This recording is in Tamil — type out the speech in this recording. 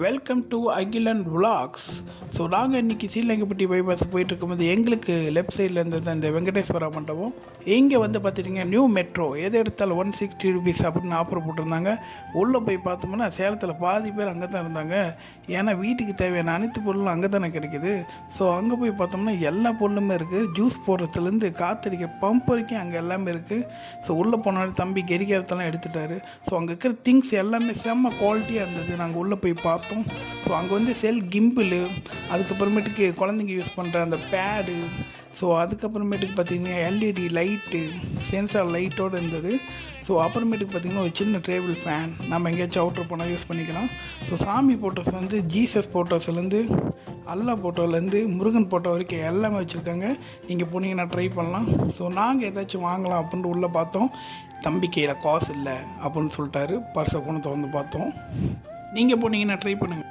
Welcome to Akilan vlogs. So நாங்கள் இன்றைக்கி ஸ்ரீலங்கப்பட்டி பைபாஸ் போயிட்டு இருக்கும்போது எங்களுக்கு லெஃப்ட் சைடில் இருந்தது அந்த வெங்கடேஸ்வரா மண்டபம். இங்கே வந்து பார்த்துட்டிங்க நியூ மெட்ரோ எது எடுத்தாலும் 160 rupees அப்படின்னு ஆஃபர் போட்டிருந்தாங்க. உள்ளே போய் பார்த்தோம்னா சேலத்தில் பாதி பேர் அங்கே தான் இருந்தாங்க. ஏன்னா வீட்டுக்கு தேவையான அனைத்து பொருளும் அங்கே தானே கிடைக்குது. ஸோ அங்கே போய் பார்த்தோம்னா எல்லா பொருளுமே இருக்குது. ஜூஸ் போடுறதுலேருந்து காற்றடிக்கிற பம்ப் வரைக்கும் அங்கே எல்லாமே இருக்குது. ஸோ உள்ளே போனாலும் தம்பி கெரிக்கிறதெல்லாம் எடுத்துட்டாரு. ஸோ அங்கே இருக்கிற திங்ஸ் எல்லாமே செம்ம குவாலிட்டியாக இருந்தது. நாங்கள் உள்ளே போய் பார்த்தோம். ஸோ அங்கே வந்து செல் கிம்பிளு, அதுக்கப்புறமேட்டுக்கு குழந்தைங்க யூஸ் பண்ணுற அந்த பேடு, ஸோ அதுக்கப்புறமேட்டுக்கு பார்த்திங்கன்னா எல்இடி லைட்டு, சென்சார் லைட்டோடு இருந்தது. ஸோ அப்புறமேட்டுக்கு பார்த்திங்கன்னா ஒரு சின்ன டேபிள் ஃபேன், நம்ம எங்கேயாச்சும் அவுட்ரு போனால் யூஸ் பண்ணிக்கலாம். ஸோ சாமி ஃபோட்டோஸ் வந்து ஜீசஸ் ஃபோட்டோஸ்லேருந்து அல்லா ஃபோட்டோலேருந்து முருகன் ஃபோட்டோ வரைக்கும் எல்லாமே வச்சுருக்காங்க. நீங்கள் போனீங்கன்னா ட்ரை பண்ணலாம். ஸோ நாங்கள் ஏதாச்சும் வாங்கலாம் அப்படின்ட்டு உள்ளே பார்த்தோம். தம்பி கையில் காசு இல்லை அப்படின்னு சொல்லிட்டாரு. பர்ஸை கொண்டு திறந்து பார்த்தோம். நீங்கள் போனீங்கன்னா ட்ரை பண்ணுங்கள்.